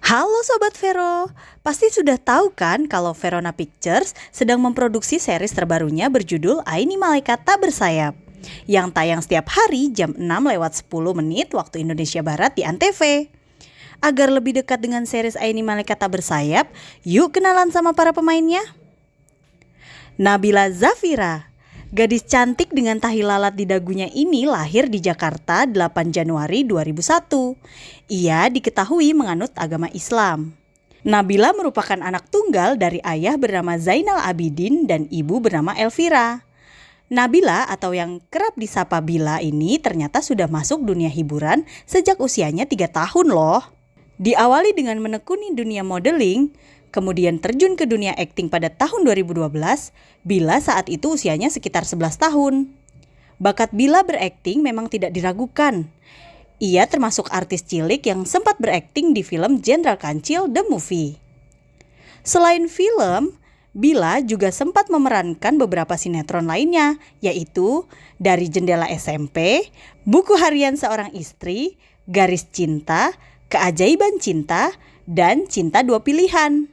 Halo Sobat Vero, pasti sudah tahu kan kalau Verona Pictures sedang memproduksi series terbarunya berjudul Aini Malaikat Tak Bersayap yang tayang setiap hari jam 6:10 waktu Indonesia Barat di Antv. Agar lebih dekat dengan series Aini Malaikat Tak Bersayap, yuk kenalan sama para pemainnya. Nabila Zafira, gadis cantik dengan tahi lalat di dagunya ini lahir di Jakarta 8 Januari 2001. Ia diketahui menganut agama Islam. Nabila merupakan anak tunggal dari ayah bernama Zainal Abidin dan ibu bernama Elvira. Nabila atau yang kerap disapa Bila ini ternyata sudah masuk dunia hiburan sejak usianya 3 tahun loh. Diawali dengan menekuni dunia modeling, kemudian terjun ke dunia akting pada tahun 2012, Bila saat itu usianya sekitar 11 tahun. Bakat Bila berakting memang tidak diragukan. Ia termasuk artis cilik yang sempat berakting di film Jenderal Kancil The Movie. Selain film, Bila juga sempat memerankan beberapa sinetron lainnya, yaitu Dari Jendela SMP, Buku Harian Seorang Istri, Garis Cinta, Keajaiban Cinta, dan Cinta Dua Pilihan.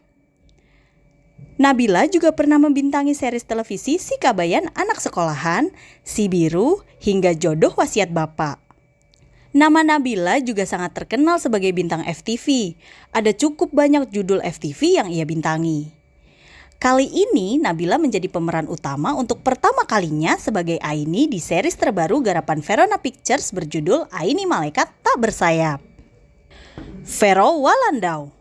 Nabila juga pernah membintangi series televisi Si Kabayan Anak Sekolahan, Si Biru, hingga Jodoh Wasiat Bapak. Nama Nabila juga sangat terkenal sebagai bintang FTV. Ada cukup banyak judul FTV yang ia bintangi. Kali ini Nabila menjadi pemeran utama untuk pertama kalinya sebagai Aini di series terbaru garapan Verona Pictures berjudul Aini Malaikat Tak Bersayap. Vero Walandau.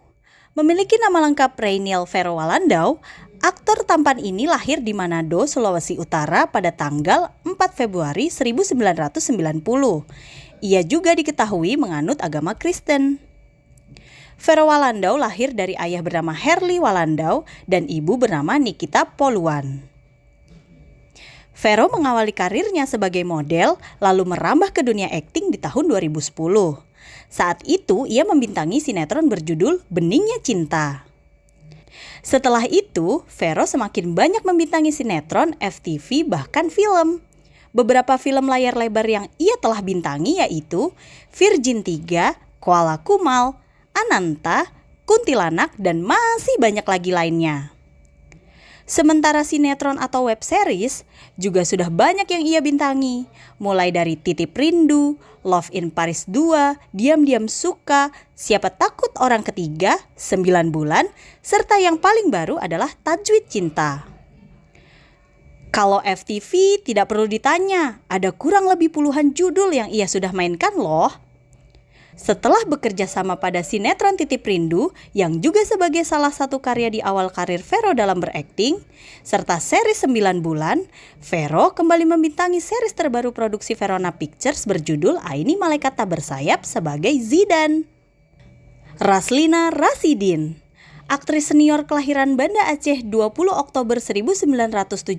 Memiliki nama lengkap Reiniel Vero Walandau, aktor tampan ini lahir di Manado, Sulawesi Utara pada tanggal 4 Februari 1990. Ia juga diketahui menganut agama Kristen. Vero Walandau lahir dari ayah bernama Herli Walandau dan ibu bernama Nikita Poluan. Vero mengawali karirnya sebagai model lalu merambah ke dunia akting di tahun 2010. Saat itu ia membintangi sinetron berjudul Beningnya Cinta. Setelah itu, Vero semakin banyak membintangi sinetron, FTV, bahkan film. Beberapa film layar lebar yang ia telah bintangi yaitu Virgin 3, Koala Kumal, Ananta, Kuntilanak, dan masih banyak lagi lainnya. Sementara sinetron atau web series juga sudah banyak yang ia bintangi, mulai dari Titip Rindu, Love in Paris 2, Diam-Diam Suka, Siapa Takut Orang Ketiga, 9 Bulan, serta yang paling baru adalah Tajwid Cinta. Kalau FTV tidak perlu ditanya, ada kurang lebih puluhan judul yang ia sudah mainkan loh. Setelah bekerja sama pada sinetron Titip Rindu yang juga sebagai salah satu karya di awal karir Vero dalam berakting, serta seri 9 Bulan, Vero kembali membintangi series terbaru produksi Verona Pictures berjudul Aini Malaikat Tak Bersayap sebagai Zidan. Raslina Rasidin, aktris senior kelahiran Banda Aceh 20 Oktober 1973,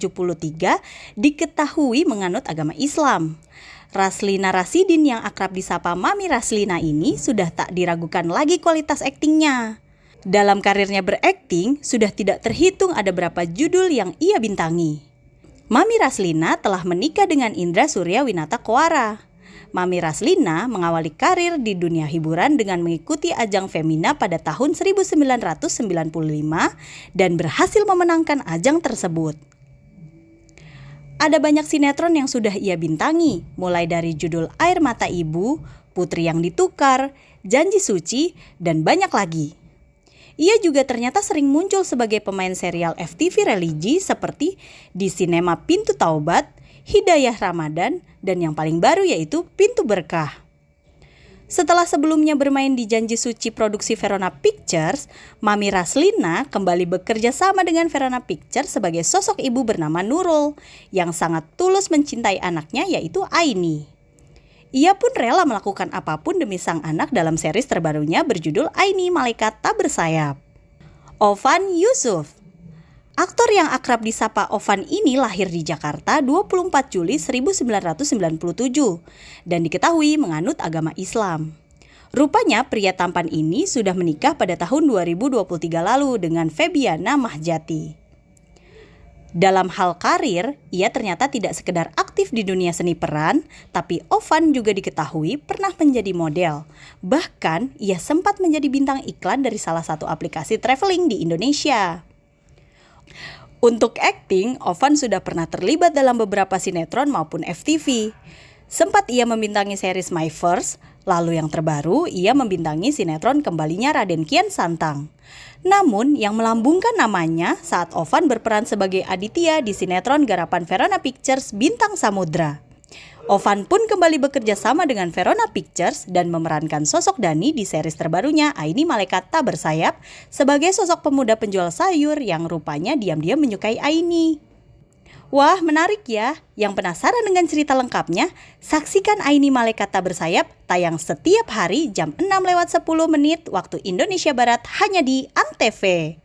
diketahui menganut agama Islam. Raslina Rasidin yang akrab disapa Mami Raslina ini sudah tak diragukan lagi kualitas aktingnya. Dalam karirnya berakting, sudah tidak terhitung ada berapa judul yang ia bintangi. Mami Raslina telah menikah dengan Indra Suryawinata Koara. Mami Raslina mengawali karir di dunia hiburan dengan mengikuti ajang Femina pada tahun 1995 dan berhasil memenangkan ajang tersebut. Ada banyak sinetron yang sudah ia bintangi, mulai dari judul Air Mata Ibu, Putri yang Ditukar, Janji Suci, dan banyak lagi. Ia juga ternyata sering muncul sebagai pemain serial FTV religi seperti di Sinema Pintu Taubat, Hidayah Ramadan, dan yang paling baru yaitu Pintu Berkah. Setelah sebelumnya bermain di Janji Suci produksi Verona Pictures, Mami Raslina kembali bekerja sama dengan Verona Pictures sebagai sosok ibu bernama Nurul yang sangat tulus mencintai anaknya yaitu Aini. Ia pun rela melakukan apapun demi sang anak dalam series terbarunya berjudul Aini Malaikat Tak Bersayap. Ovan Yusuf, aktor yang akrab disapa Ovan ini lahir di Jakarta 24 Juli 1997 dan diketahui menganut agama Islam. Rupanya pria tampan ini sudah menikah pada tahun 2023 lalu dengan Febiana Mahjati. Dalam hal karir, ia ternyata tidak sekedar aktif di dunia seni peran, tapi Ovan juga diketahui pernah menjadi model. Bahkan, ia sempat menjadi bintang iklan dari salah satu aplikasi traveling di Indonesia. Untuk akting, Ovan sudah pernah terlibat dalam beberapa sinetron maupun FTV. Sempat ia membintangi series My First, lalu yang terbaru ia membintangi sinetron Kembalinya Raden Kian Santang. Namun yang melambungkan namanya saat Ovan berperan sebagai Aditya di sinetron garapan Verona Pictures Bintang Samudra. Ovan pun kembali bekerja sama dengan Verona Pictures dan memerankan sosok Dani di series terbarunya Aini Malaikat Tak Bersayap sebagai sosok pemuda penjual sayur yang rupanya diam-diam menyukai Aini. Wah, menarik ya. Yang penasaran dengan cerita lengkapnya, saksikan Aini Malaikat Tak Bersayap tayang setiap hari jam 6:10 waktu Indonesia Barat hanya di ANTV.